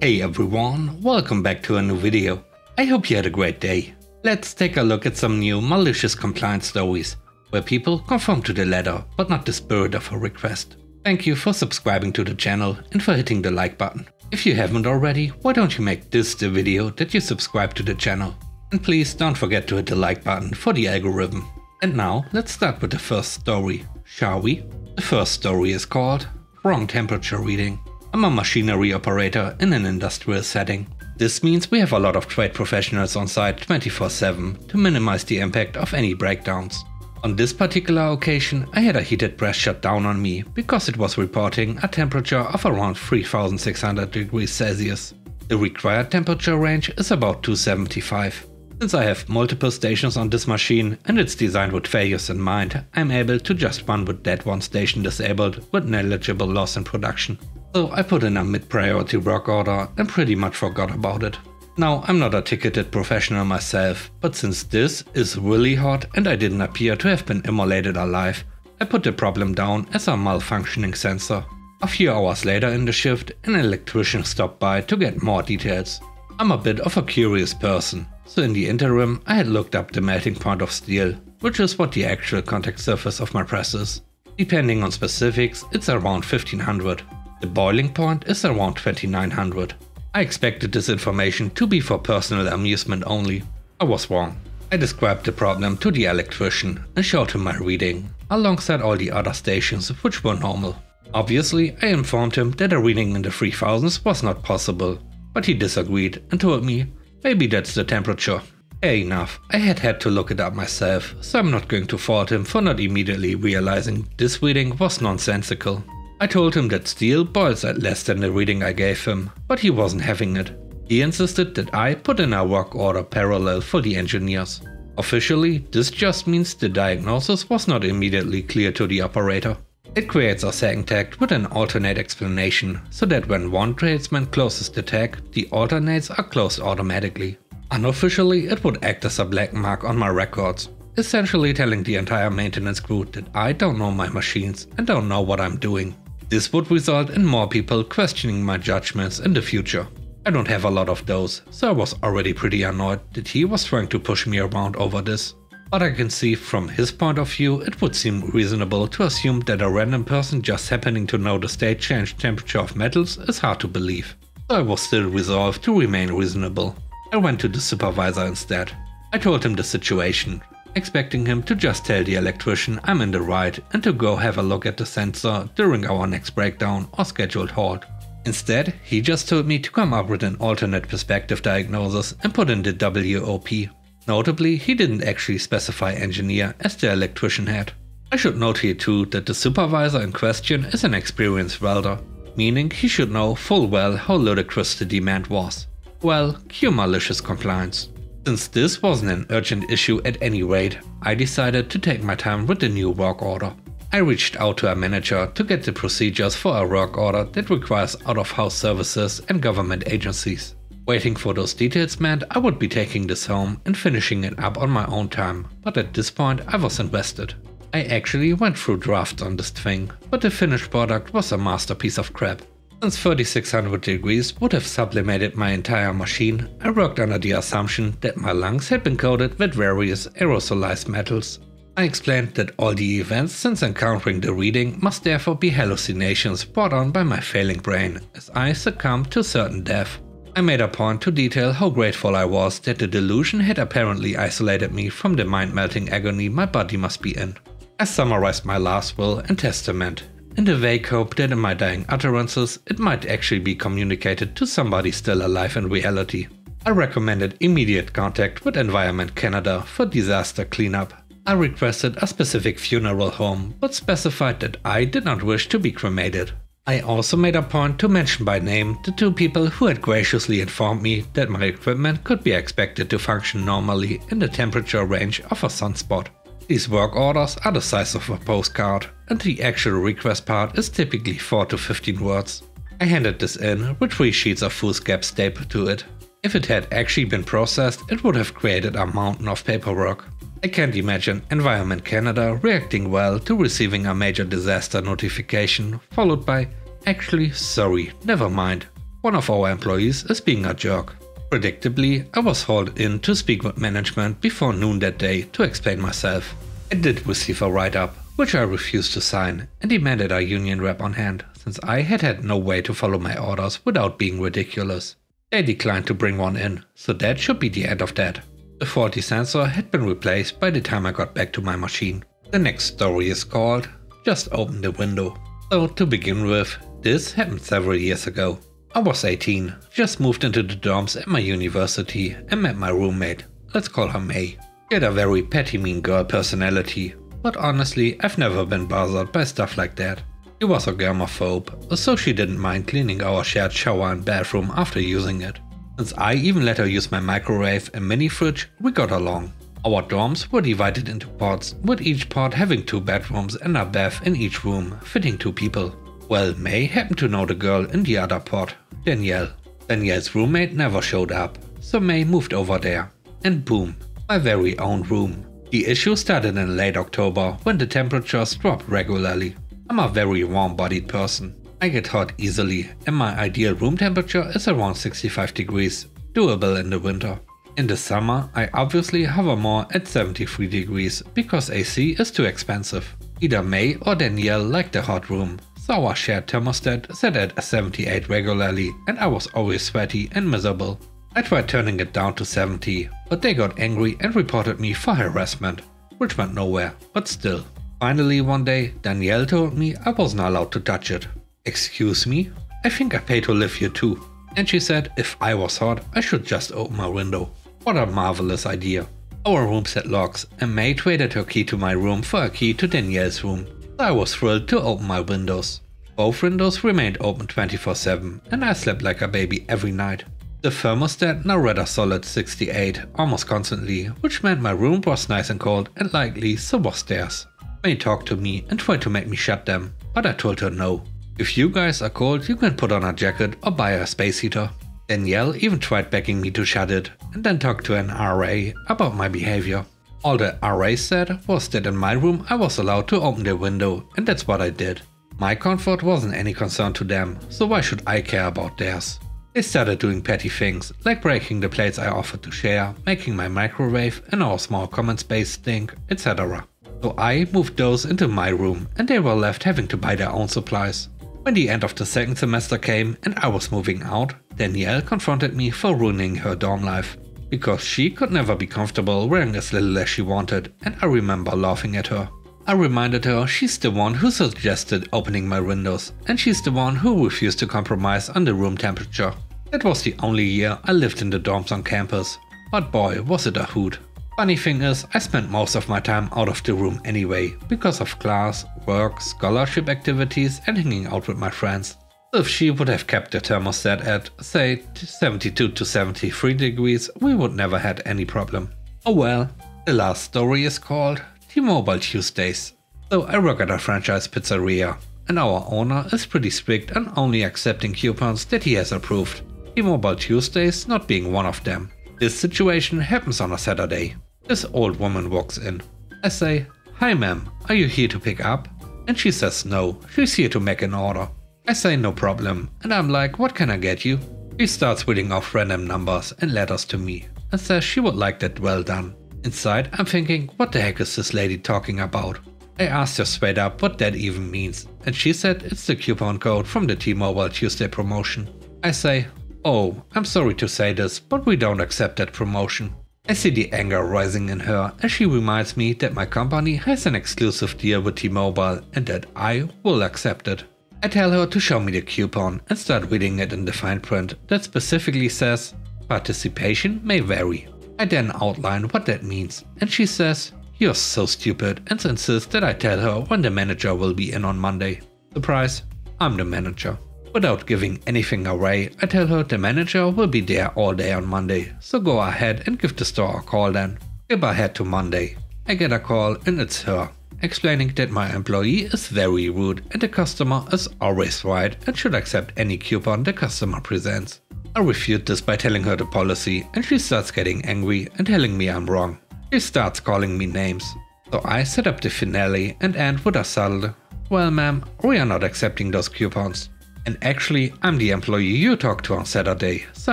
Hey everyone, welcome back to a new video. I hope you had a great day. Let's take a look at some new malicious compliance stories, where people conform to the letter but not the spirit of a request. Thank you for subscribing to the channel and for hitting the like button. If you haven't already, why don't you make this the video that you subscribe to the channel? And please don't forget to hit the like button for the algorithm. And now let's start with the first story, shall we? The first story is called Wrong Temperature Reading. I'm a machinery operator in an industrial setting. This means we have a lot of trade professionals on site 24/7 to minimize the impact of any breakdowns. On this particular occasion, I had a heated press shut down on me because it was reporting a temperature of around 3600 degrees Celsius. The required temperature range is about 275. Since I have multiple stations on this machine and it's designed with failures in mind, I'm able to just run with that one station disabled with negligible loss in production. So I put in a mid-priority work order and pretty much forgot about it. Now, I'm not a ticketed professional myself, but since this is really hot and I didn't appear to have been immolated alive, I put the problem down as a malfunctioning sensor. A few hours later in the shift, an electrician stopped by to get more details. I'm a bit of a curious person, so in the interim I had looked up the melting point of steel, which is what the actual contact surface of my press is. Depending on specifics, it's around 1500. The boiling point is around 2900. I expected this information to be for personal amusement only. I was wrong. I described the problem to the electrician and showed him my reading, alongside all the other stations which were normal. Obviously, I informed him that a reading in the 3000s was not possible, but he disagreed and told me, maybe that's the temperature. Fair enough, I had to look it up myself, so I'm not going to fault him for not immediately realizing this reading was nonsensical. I told him that steel boils at less than the reading I gave him, but he wasn't having it. He insisted that I put in a work order parallel for the engineers. Officially, this just means the diagnosis was not immediately clear to the operator. It creates a second tag with an alternate explanation, so that when one tradesman closes the tag, the alternates are closed automatically. Unofficially, it would act as a black mark on my records, essentially telling the entire maintenance crew that I don't know my machines and don't know what I'm doing. This would result in more people questioning my judgments in the future. I don't have a lot of those, so I was already pretty annoyed that he was trying to push me around over this. But I can see from his point of view it would seem reasonable to assume that a random person just happening to know the state change temperature of metals is hard to believe. So I was still resolved to remain reasonable. I went to the supervisor instead. I told him the situation, expecting him to just tell the electrician I'm in the right and to go have a look at the sensor during our next breakdown or scheduled halt. Instead, he just told me to come up with an alternate perspective diagnosis and put in the WOP. Notably, he didn't actually specify engineer as the electrician had. I should note here too that the supervisor in question is an experienced welder, meaning he should know full well how ludicrous the demand was. Well, cue malicious compliance. Since this wasn't an urgent issue at any rate, I decided to take my time with the new work order. I reached out to a manager to get the procedures for a work order that requires out-of-house services and government agencies. Waiting for those details meant I would be taking this home and finishing it up on my own time, but at this point I was invested. I actually went through drafts on this thing, but the finished product was a masterpiece of crap. Since 3600 degrees would have sublimated my entire machine, I worked under the assumption that my lungs had been coated with various aerosolized metals. I explained that all the events since encountering the reading must therefore be hallucinations brought on by my failing brain, as I succumbed to certain death. I made a point to detail how grateful I was that the delusion had apparently isolated me from the mind-melting agony my body must be in. I summarized my last will and testament, in the vague hope that in my dying utterances it might actually be communicated to somebody still alive in reality. I recommended immediate contact with Environment Canada for disaster cleanup. I requested a specific funeral home, but specified that I did not wish to be cremated. I also made a point to mention by name the two people who had graciously informed me that my equipment could be expected to function normally in the temperature range of a sunspot. These work orders are the size of a postcard, and the actual request part is typically 4 to 15 words. I handed this in with 3 sheets of foolscap stapled to it. If it had actually been processed, it would have created a mountain of paperwork. I can't imagine Environment Canada reacting well to receiving a major disaster notification followed by, actually sorry, never mind. one of our employees is being a jerk. Predictably, I was hauled in to speak with management before noon that day to explain myself. I did receive a write-up, which I refused to sign, and demanded a union rep on hand, since I had no way to follow my orders without being ridiculous. They declined to bring one in, so that should be the end of that. The faulty sensor had been replaced by the time I got back to my machine. The next story is called Just Open the Window. So to begin with, this happened several years ago. I was 18, just moved into the dorms at my university and met my roommate. Let's call her May. She had a very petty mean girl personality, but honestly I've never been bothered by stuff like that. She was a germaphobe, so she didn't mind cleaning our shared shower and bathroom after using it. Since I even let her use my microwave and mini fridge, we got along. Our dorms were divided into pods, with each pod having 2 bedrooms and a bath in each room, fitting 2 people. Well, May happened to know the girl in the other pod, Danielle. Danielle's roommate never showed up, so May moved over there. And boom, my very own room. The issue started in late October when the temperatures dropped regularly. I'm a very warm-bodied person. I get hot easily, and my ideal room temperature is around 65 degrees, doable in the winter. In the summer, I obviously hover more at 73 degrees because AC is too expensive. Either May or Danielle liked the hot room, so our shared thermostat set at 78 regularly and I was always sweaty and miserable. I tried turning it down to 70, but they got angry and reported me for harassment, which went nowhere, but still. Finally one day, Danielle told me I wasn't allowed to touch it. Excuse me? I think I pay to live here too. And she said if I was hot, I should just open my window. What a marvelous idea. Our rooms had locks, and May traded her key to my room for a key to Danielle's room. So I was thrilled to open my windows. Both windows remained open 24/7, and I slept like a baby every night. The thermostat now read a solid 68 almost constantly, which meant my room was nice and cold, and likely so was theirs. May talked to me and tried to make me shut them, but I told her no. If you guys are cold, you can put on a jacket or buy a space heater. Danielle even tried begging me to shut it, and then talked to an RA about my behavior. All the RA said was that in my room I was allowed to open the window, and that's what I did. My comfort wasn't any concern to them, so why should I care about theirs? They started doing petty things, like breaking the plates I offered to share, making my microwave and our small common space stink, etc. So I moved those into my room, and they were left having to buy their own supplies. When the end of the second semester came and I was moving out, Danielle confronted me for ruining her dorm life. Because she could never be comfortable wearing as little as she wanted, and I remember laughing at her. I reminded her she's the one who suggested opening my windows, and she's the one who refused to compromise on the room temperature. That was the only year I lived in the dorms on campus, but boy was it a hoot. Funny thing is, I spent most of my time out of the room anyway, because of class, work, scholarship activities and hanging out with my friends. So if she would have kept the thermostat at, say, 72 to 73 degrees, we would never had any problem. Oh well. The last story is called T-Mobile Tuesdays. So I work at a franchise pizzeria, and our owner is pretty strict and only accepting coupons that he has approved. T-Mobile Tuesdays not being one of them. This situation happens on a Saturday. This old woman walks in. I say, "Hi ma'am, are you here to pick up?" And she says no, she's here to make an order. I say no problem, and I'm like, "What can I get you?" She starts reading off random numbers and letters to me, and says she would like that well done. Inside I'm thinking, what the heck is this lady talking about? I asked her straight up what that even means, and she said it's the coupon code from the T-Mobile Tuesday promotion. I say, "Oh, I'm sorry to say this, but we don't accept that promotion." I see the anger rising in her, and she reminds me that my company has an exclusive deal with T-Mobile and that I will accept it. I tell her to show me the coupon and start reading it in the fine print that specifically says, "Participation may vary." I then outline what that means, and she says, "You're so stupid," and insists that I tell her when the manager will be in on Monday. Surprise, I'm the manager. Without giving anything away, I tell her the manager will be there all day on Monday, so go ahead and give the store a call then. Skip ahead to Monday. I get a call and it's her, explaining that my employee is very rude and the customer is always right and should accept any coupon the customer presents. I refute this by telling her the policy, and she starts getting angry and telling me I'm wrong. She starts calling me names. So I set up the finale and end with a subtle, "Well ma'am, we are not accepting those coupons." And actually, I'm the employee you talked to on Saturday, so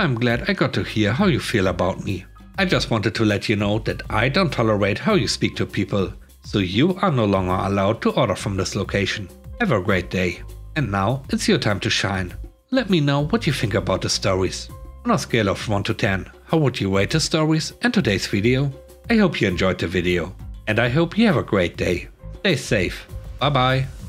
I'm glad I got to hear how you feel about me. I just wanted to let you know that I don't tolerate how you speak to people, so you are no longer allowed to order from this location. Have a great day. And now it's your time to shine. Let me know what you think about the stories. On a scale of 1 to 10, how would you rate the stories and today's video? I hope you enjoyed the video. And I hope you have a great day. Stay safe. Bye bye.